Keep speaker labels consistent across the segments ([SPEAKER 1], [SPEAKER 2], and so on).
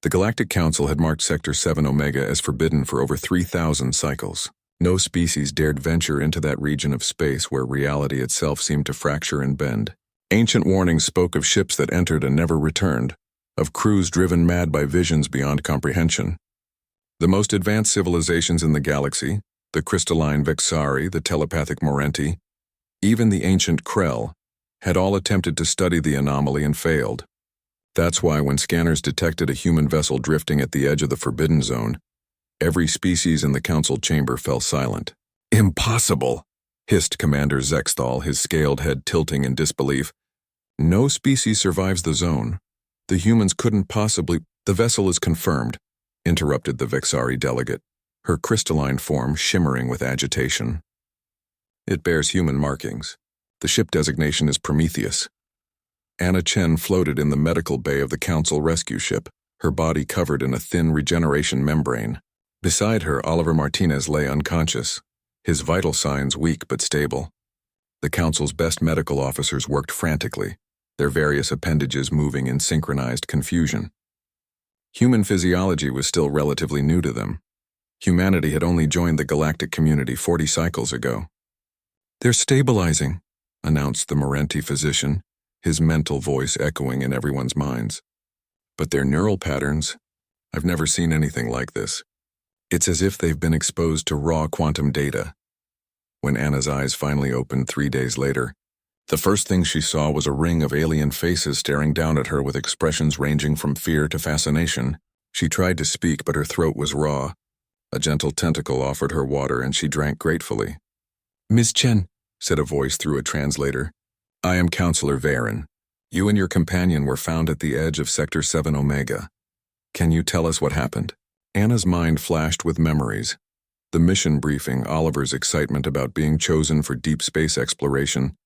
[SPEAKER 1] The Galactic Council had marked Sector 7 Omega as forbidden for over 3,000 cycles. No species dared venture into that region of space where reality itself seemed to fracture and bend. Ancient warnings spoke of ships that entered and never returned, of crews driven mad by visions beyond comprehension. The most advanced civilizations in the galaxy, the crystalline Vexari, the telepathic Morenti, even the ancient Krell, had all attempted to study the anomaly and failed. That's why when scanners detected a human vessel drifting at the edge of the Forbidden Zone, every species in the council chamber fell silent. "Impossible!" hissed Commander Zexthal, his scaled head tilting in disbelief. "No species survives the zone. The humans couldn't possibly—" "The vessel is confirmed," interrupted the Vexari delegate, her crystalline form shimmering with agitation. "It bears human markings. The ship designation is Prometheus." Anna Chen floated in the medical bay of the Council rescue ship, her body covered in a thin regeneration membrane. Beside her, Oliver Martinez lay unconscious, his vital signs weak but stable. The Council's best medical officers worked frantically, their various appendages moving in synchronized confusion. Human physiology was still relatively new to them. Humanity had only joined the galactic community 40 cycles ago. "They're stabilizing," announced the Morenti physician, his mental voice echoing in everyone's minds. "But their neural patterns, I've never seen anything like this. It's as if they've been exposed to raw quantum data." When Anna's eyes finally opened 3 days later, the first thing she saw was a ring of alien faces staring down at her with expressions ranging from fear to fascination. She tried to speak, but her throat was raw. A gentle tentacle offered her water, and she drank gratefully. "Ms. Chen," said a voice through a translator, "I am Counselor Varen. You and your companion were found at the edge of Sector 7 Omega. Can you tell us what happened?" Anna's mind flashed with memories. The mission briefing, Oliver's excitement about being chosen for deep space exploration,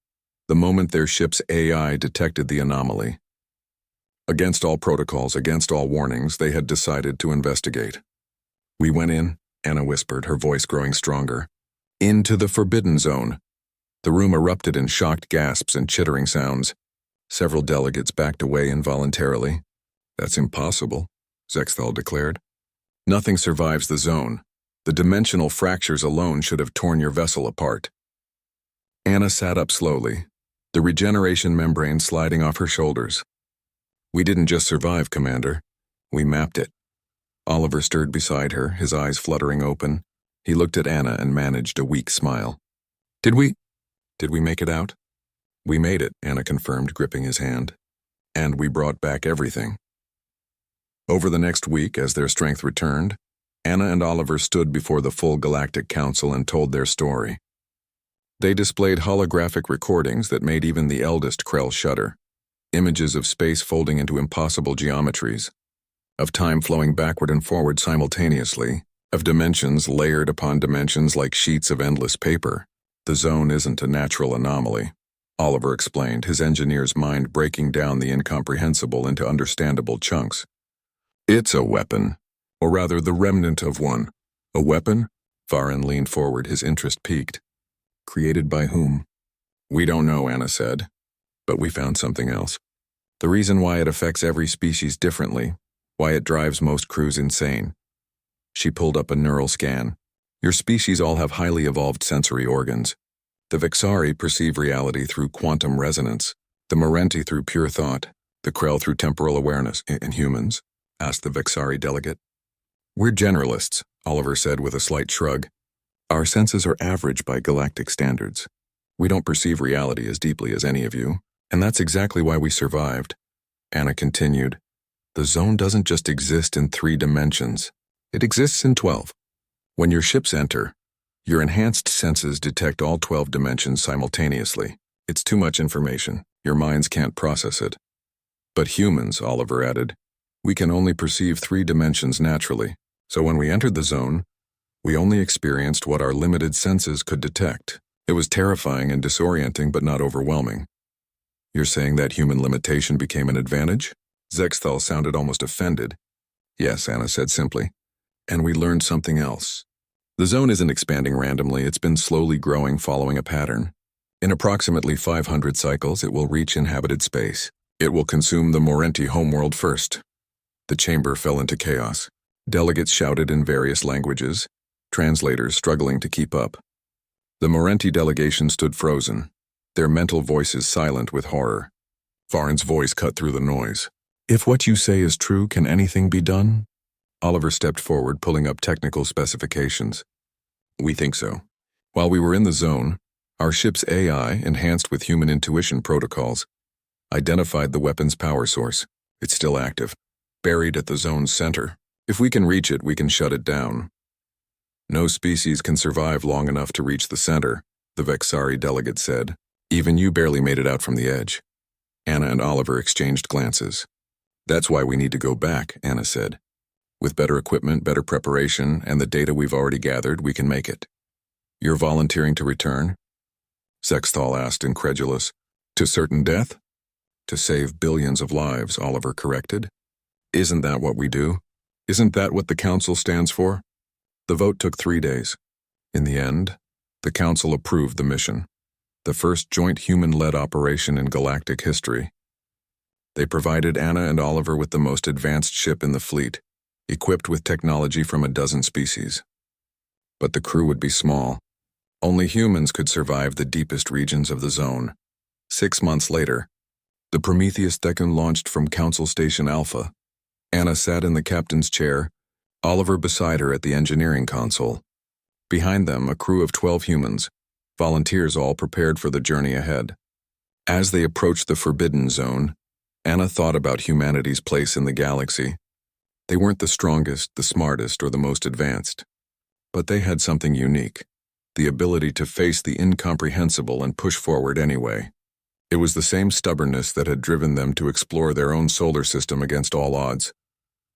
[SPEAKER 1] the moment their ship's AI detected the anomaly. Against all protocols, against all warnings, they had decided to investigate. "We went in," Anna whispered, her voice growing stronger, "into the Forbidden Zone." The room erupted in shocked gasps and chittering sounds. Several delegates backed away involuntarily. "That's impossible," Zexthal declared. "Nothing survives the zone. The dimensional fractures alone should have torn your vessel apart." Anna sat up slowly, the regeneration membrane sliding off her shoulders. "We didn't just survive, Commander. We mapped it." Oliver stirred beside her, his eyes fluttering open. He looked at Anna and managed a weak smile. Did we make it out?" "We made it," Anna confirmed, gripping his hand. "And we brought back everything." Over the next week, as their strength returned, Anna and Oliver stood before the full Galactic Council and told their story. They displayed holographic recordings that made even the eldest Krell shudder, images of space folding into impossible geometries, of time flowing backward and forward simultaneously, of dimensions layered upon dimensions like sheets of endless paper. "The zone isn't a natural anomaly," Oliver explained, his engineer's mind breaking down the incomprehensible into understandable chunks. "It's a weapon, or rather the remnant of one." "A weapon?" Varen leaned forward, his interest piqued. "Created by whom?" "We don't know," Anna said, "but we found something else. The reason why it affects every species differently, why it drives most crews insane." She pulled up a neural scan. "Your species all have highly evolved sensory organs. The Vexari perceive reality through quantum resonance, the Morenti through pure thought, the Krell through temporal awareness." "In humans?" asked the Vexari delegate. "We're generalists," Oliver said with a slight shrug. "Our senses are average by galactic standards. We don't perceive reality as deeply as any of you, and that's exactly why we survived." Anna continued, "The zone doesn't just exist in 3 dimensions. It exists in 12. When your ships enter, your enhanced senses detect all 12 dimensions simultaneously. It's too much information. Your minds can't process it." "But humans," Oliver added, "we can only perceive 3 dimensions naturally. So when we entered the zone, we only experienced what our limited senses could detect. It was terrifying and disorienting, but not overwhelming." "You're saying that human limitation became an advantage?" Zexthal sounded almost offended. "Yes," Anna said simply. "And we learned something else. The zone isn't expanding randomly, it's been slowly growing following a pattern. In approximately 500 cycles, it will reach inhabited space. It will consume the Morenti homeworld first. The chamber fell into chaos. Delegates shouted in various languages, translators struggling to keep up. The Morenti delegation stood frozen, their mental voices silent with horror. Varen's voice cut through the noise. "If what you say is true, can anything be done?" Oliver stepped forward, pulling up technical specifications. "We think so. While we were in the zone, our ship's AI, enhanced with human intuition protocols, identified the weapon's power source. It's still active, buried at the zone's center. If we can reach it, we can shut it down. No species can survive long enough to reach the center," the Vexari delegate said. "Even you barely made it out from the edge." Anna and Oliver exchanged glances. "That's why we need to go back," Anna said. "With better equipment, better preparation, and the data we've already gathered, we can make it." "You're volunteering to return?" Sexthal asked, incredulous. "To certain death?" "To save billions of lives," Oliver corrected. "Isn't that what we do? Isn't that what the Council stands for?" The vote took 3 days. In the end, the Council approved the mission, the first joint human-led operation in Galactic history. They provided Anna and Oliver with the most advanced ship in the fleet, equipped with technology from a dozen species. But the crew would be small. Only humans could survive the deepest regions of the zone. 6 months later, the Prometheus Thecon launched from Council Station Alpha. Anna sat in the captain's chair, Oliver beside her at the engineering console. Behind them, a crew of 12 humans, volunteers all prepared for the journey ahead. As they approached the Forbidden Zone, Anna thought about humanity's place in the galaxy. They weren't the strongest, the smartest, or the most advanced. But they had something unique, the ability to face the incomprehensible and push forward anyway. It was the same stubbornness that had driven them to explore their own solar system against all odds,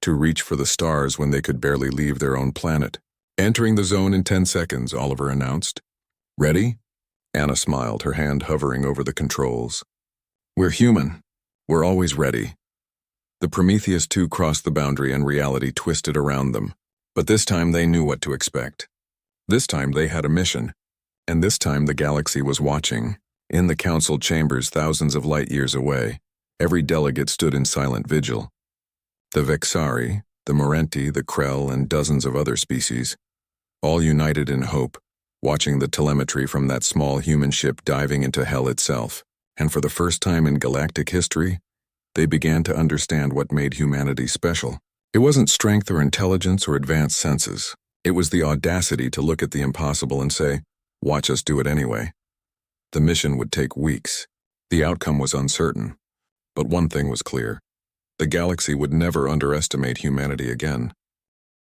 [SPEAKER 1] to reach for the stars when they could barely leave their own planet. "Entering the zone in 10 seconds, Oliver announced. "Ready?" Anna smiled, her hand hovering over the controls. "We're human. We're always ready." The Prometheus 2 crossed the boundary and reality twisted around them. But this time they knew what to expect. This time they had a mission. And this time the galaxy was watching. In the council chambers thousands of light years away, every delegate stood in silent vigil. The Vexari, the Morenti, the Krell, and dozens of other species, all united in hope, watching the telemetry from that small human ship diving into hell itself. And for the first time in galactic history, they began to understand what made humanity special. It wasn't strength or intelligence or advanced senses. It was the audacity to look at the impossible and say, "Watch us do it anyway." The mission would take weeks. The outcome was uncertain. But one thing was clear. The galaxy would never underestimate humanity again.